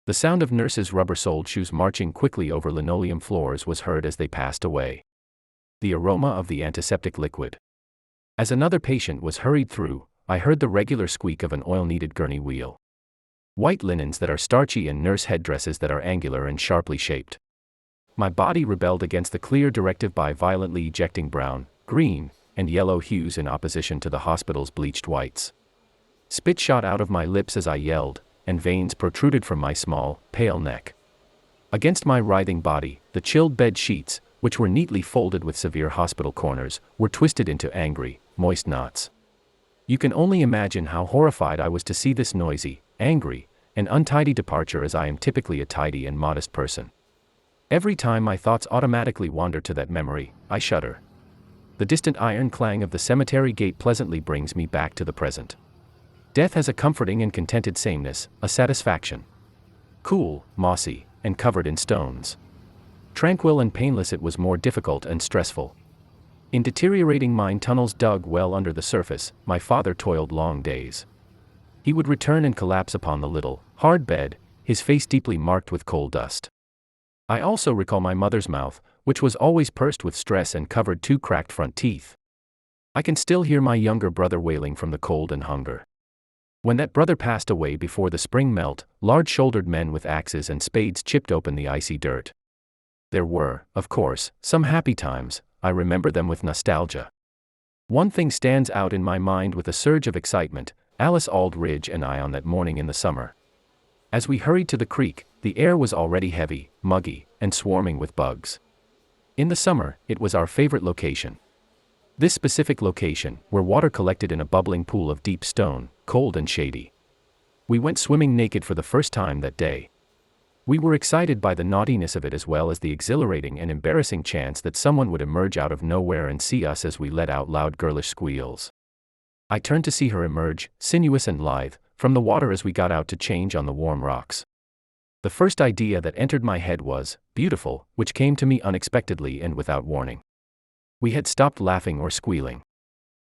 The sound of nurses' rubber-soled shoes marching quickly over linoleum floors was heard as they passed away. The aroma of the antiseptic liquid. As another patient was hurried through, I heard the regular squeak of an oil-kneaded gurney wheel. White linens that are starchy and nurse headdresses that are angular and sharply shaped. My body rebelled against the clear directive by violently ejecting brown, green, and yellow hues in opposition to the hospital's bleached whites. Spit shot out of my lips as I yelled, and veins protruded from my small, pale neck. Against my writhing body, the chilled bed sheets, which were neatly folded with severe hospital corners, were twisted into angry, moist knots. You can only imagine how horrified I was to see this noisy, angry, and untidy departure, as I am typically a tidy and modest person. Every time my thoughts automatically wander to that memory, I shudder. The distant iron clang of the cemetery gate pleasantly brings me back to the present. Death has a comforting and contented sameness, a satisfaction. Cool, mossy, and covered in stones. Tranquil and painless, it was more difficult and stressful. In deteriorating mine tunnels dug well under the surface, my father toiled long days. He would return and collapse upon the little, hard bed, his face deeply marked with coal dust. I also recall my mother's mouth, which was always pursed with stress and covered 2 cracked front teeth. I can still hear my younger brother wailing from the cold and hunger. When that brother passed away before the spring melt, large-shouldered men with axes and spades chipped open the icy dirt. There were, of course, some happy times. I remember them with nostalgia. One thing stands out in my mind with a surge of excitement: Alice Aldridge and I on that morning in the summer. As we hurried to the creek, the air was already heavy, muggy, and swarming with bugs. In the summer, it was our favorite location. This specific location, where water collected in a bubbling pool of deep stone, cold and shady. We went swimming naked for the first time that day. We were excited by the naughtiness of it, as well as the exhilarating and embarrassing chance that someone would emerge out of nowhere and see us as we let out loud girlish squeals. I turned to see her emerge, sinuous and lithe, from the water as we got out to change on the warm rocks. The first idea that entered my head was, beautiful, which came to me unexpectedly and without warning. We had stopped laughing or squealing.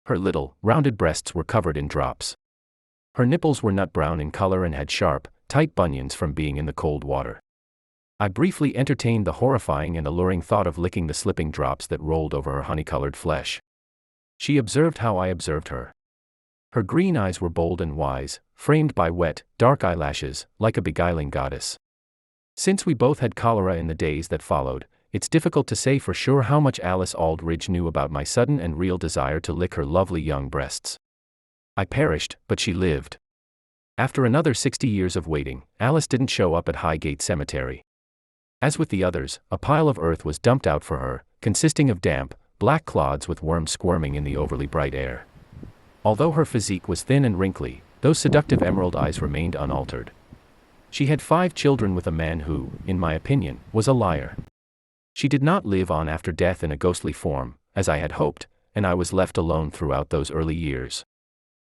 Her little, rounded breasts were covered in drops. Her nipples were nut brown in color and had sharp, tight bunions from being in the cold water. I briefly entertained the horrifying and alluring thought of licking the slipping drops that rolled over her honey-colored flesh. She observed how I observed her. Her green eyes were bold and wise, framed by wet, dark eyelashes, like a beguiling goddess. Since we both had cholera in the days that followed, it's difficult to say for sure how much Alice Aldridge knew about my sudden and real desire to lick her lovely young breasts. I perished, but she lived. After another 60 years of waiting, Alice didn't show up at Highgate Cemetery. As with the others, a pile of earth was dumped out for her, consisting of damp, black clods with worms squirming in the overly bright air. Although her physique was thin and wrinkly, those seductive emerald eyes remained unaltered. She had 5 children with a man who, in my opinion, was a liar. She did not live on after death in a ghostly form, as I had hoped, and I was left alone throughout those early years.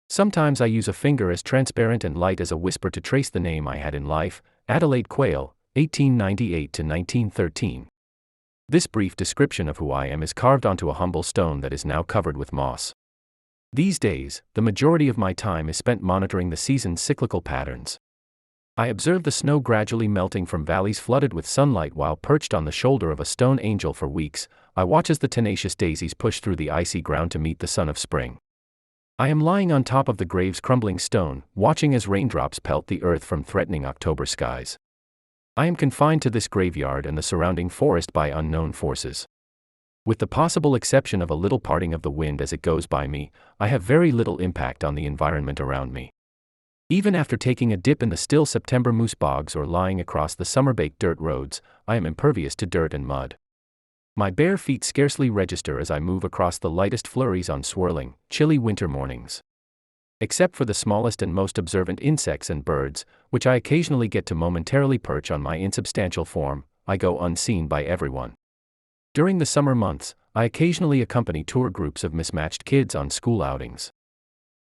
Sometimes I use a finger as transparent and light as a whisper to trace the name I had in life: Adelaide Quayle, 1898 to 1913. This brief description of who I am is carved onto a humble stone that is now covered with moss. These days, the majority of my time is spent monitoring the season's cyclical patterns. I observe the snow gradually melting from valleys flooded with sunlight while perched on the shoulder of a stone angel for weeks. I watch as the tenacious daisies push through the icy ground to meet the sun of spring. I am lying on top of the grave's crumbling stone, watching as raindrops pelt the earth from threatening October skies. I am confined to this graveyard and the surrounding forest by unknown forces. With the possible exception of a little parting of the wind as it goes by me, I have very little impact on the environment around me. Even after taking a dip in the still September moose bogs or lying across the summer-baked dirt roads, I am impervious to dirt and mud. My bare feet scarcely register as I move across the lightest flurries on swirling, chilly winter mornings. Except for the smallest and most observant insects and birds, which I occasionally get to momentarily perch on my insubstantial form, I go unseen by everyone. During the summer months, I occasionally accompany tour groups of mismatched kids on school outings.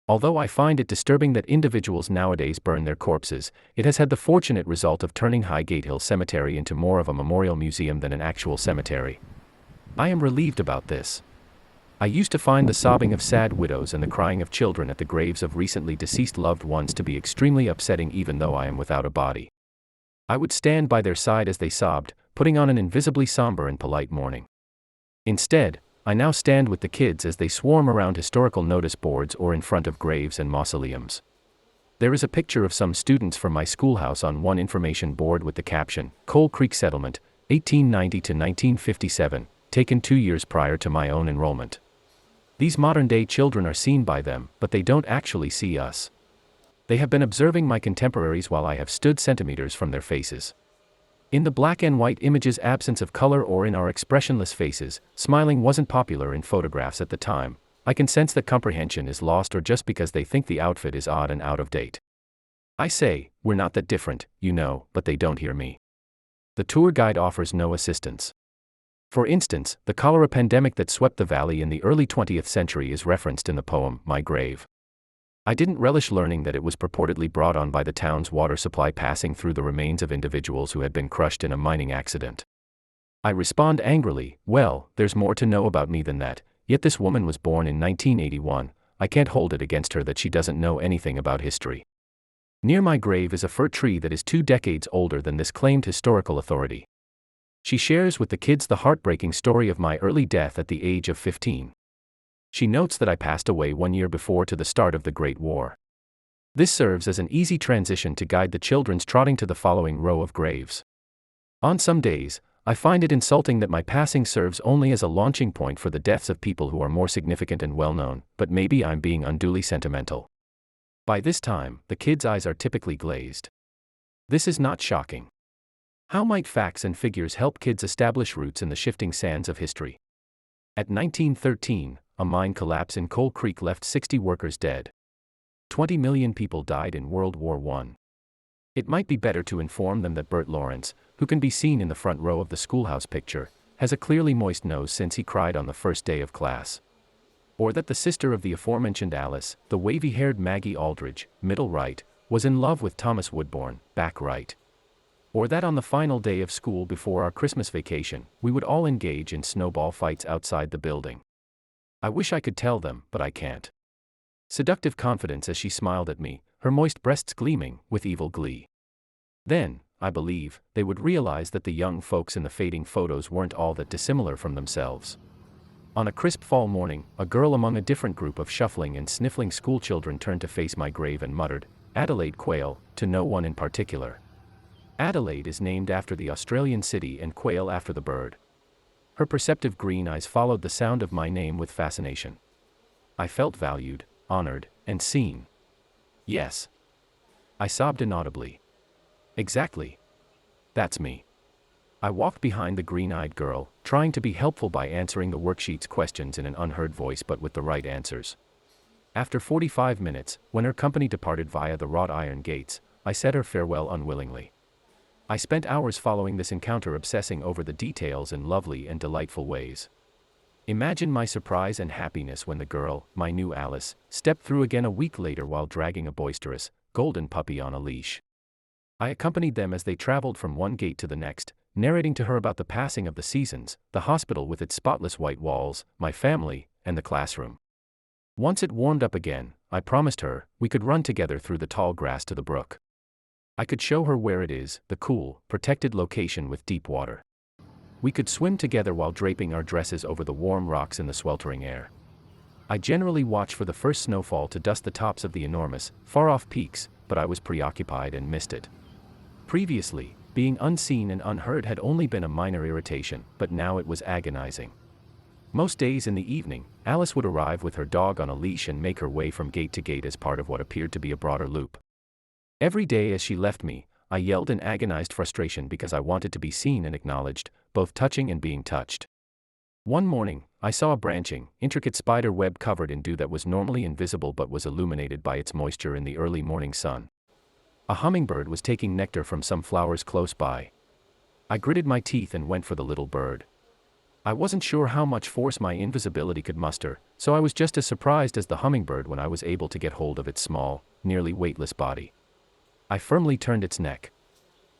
Although I find it disturbing that individuals nowadays burn their corpses, it has had the fortunate result of turning Highgate Hill Cemetery into more of a memorial museum than an actual cemetery. I am relieved about this. I used to find the sobbing of sad widows and the crying of children at the graves of recently deceased loved ones to be extremely upsetting, even though I am without a body. I would stand by their side as they sobbed, putting on an invisibly somber and polite mourning. Instead, I now stand with the kids as they swarm around historical notice boards or in front of graves and mausoleums. There is a picture of some students from my schoolhouse on one information board with the caption, Coal Creek Settlement, 1890 to 1957, taken 2 years prior to my own enrollment. These modern-day children are seen by them, but they don't actually see us. They have been observing my contemporaries while I have stood centimeters from their faces. In the black and white image's absence of color or in our expressionless faces, smiling wasn't popular in photographs at the time. I can sense that comprehension is lost or just because they think the outfit is odd and out of date. I say, we're not that different, you know, but they don't hear me. The tour guide offers no assistance. For instance, the cholera pandemic that swept the valley in the early 20th century is referenced in the poem, My Grave. I didn't relish learning that it was purportedly brought on by the town's water supply passing through the remains of individuals who had been crushed in a mining accident. I respond angrily, well, there's more to know about me than that, yet this woman was born in 1981, I can't hold it against her that she doesn't know anything about history. Near my grave is a fir tree that is 2 decades older than this claimed historical authority. She shares with the kids the heartbreaking story of my early death at the age of 15. She notes that I passed away 1 year before to the start of the Great War. This serves as an easy transition to guide the children's trotting to the following row of graves. On some days, I find it insulting that my passing serves only as a launching point for the deaths of people who are more significant and well-known, but maybe I'm being unduly sentimental. By this time, the kids' eyes are typically glazed. This is not shocking. How might facts and figures help kids establish roots in the shifting sands of history? At 1913, a mine collapse in Coal Creek left 60 workers dead. 20 million people died in World War I. It might be better to inform them that Bert Lawrence, who can be seen in the front row of the schoolhouse picture, has a clearly moist nose since he cried on the first day of class. Or that the sister of the aforementioned Alice, the wavy-haired Maggie Aldridge, middle right, was in love with Thomas Woodbourne, back right. Or that on the final day of school before our Christmas vacation, we would all engage in snowball fights outside the building. I wish I could tell them, but I can't. Seductive confidence as she smiled at me, her moist breasts gleaming with evil glee. Then, I believe, they would realize that the young folks in the fading photos weren't all that dissimilar from themselves. On a crisp fall morning, a girl among a different group of shuffling and sniffling schoolchildren turned to face my grave and muttered, "Adelaide Quayle," to no one in particular. Adelaide is named after the Australian city and quail after the bird. Her perceptive green eyes followed the sound of my name with fascination. I felt valued, honored, and seen. Yes. I sobbed inaudibly. Exactly. That's me. I walked behind the green-eyed girl, trying to be helpful by answering the worksheet's questions in an unheard voice but with the right answers. After 45 minutes, when her company departed via the wrought iron gates, I said her farewell unwillingly. I spent hours following this encounter obsessing over the details in lovely and delightful ways. Imagine my surprise and happiness when the girl, my new Alice, stepped through again a week later while dragging a boisterous, golden puppy on a leash. I accompanied them as they traveled from one gate to the next, narrating to her about the passing of the seasons, the hospital with its spotless white walls, my family, and the classroom. Once it warmed up again, I promised her, we could run together through the tall grass to the brook. I could show her where it is, the cool, protected location with deep water. We could swim together while draping our dresses over the warm rocks in the sweltering air. I generally watch for the first snowfall to dust the tops of the enormous, far-off peaks, but I was preoccupied and missed it. Previously, being unseen and unheard had only been a minor irritation, but now it was agonizing. Most days in the evening, Alice would arrive with her dog on a leash and make her way from gate to gate as part of what appeared to be a broader loop. Every day as she left me, I yelled in agonized frustration because I wanted to be seen and acknowledged, both touching and being touched. One morning, I saw a branching, intricate spider web covered in dew that was normally invisible but was illuminated by its moisture in the early morning sun. A hummingbird was taking nectar from some flowers close by. I gritted my teeth and went for the little bird. I wasn't sure how much force my invisibility could muster, so I was just as surprised as the hummingbird when I was able to get hold of its small, nearly weightless body. I firmly turned its neck.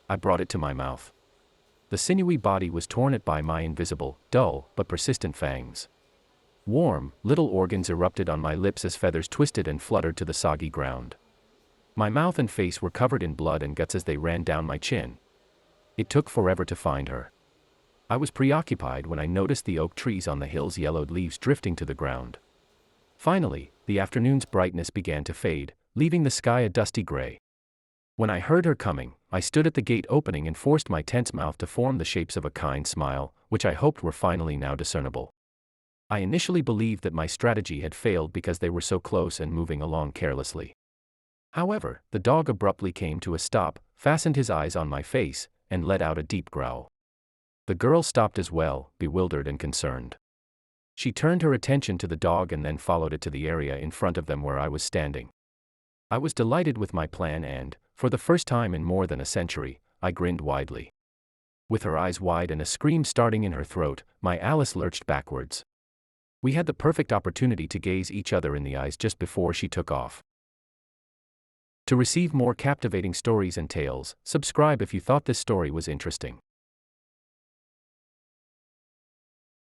I brought it to my mouth. The sinewy body was torn at by my invisible, dull, but persistent fangs. Warm, little organs erupted on my lips as feathers twisted and fluttered to the soggy ground. My mouth and face were covered in blood and guts as they ran down my chin, It took forever to find her. I was preoccupied when I noticed the oak trees on the hill's yellowed leaves drifting to the ground. Finally, the afternoon's brightness began to fade, leaving the sky a dusty gray. When I heard her coming, I stood at the gate opening and forced my tense mouth to form the shapes of a kind smile, which I hoped were finally now discernible. I initially believed that my strategy had failed because they were so close and moving along carelessly. However, the dog abruptly came to a stop, fastened his eyes on my face, and let out a deep growl. The girl stopped as well, bewildered and concerned. She turned her attention to the dog and then followed it to the area in front of them where I was standing. I was delighted with my plan and, for the first time in more than a century, I grinned widely. With her eyes wide and a scream starting in her throat, my Alice lurched backwards. We had the perfect opportunity to gaze each other in the eyes just before she took off. To receive more captivating stories and tales, subscribe if you thought this story was interesting.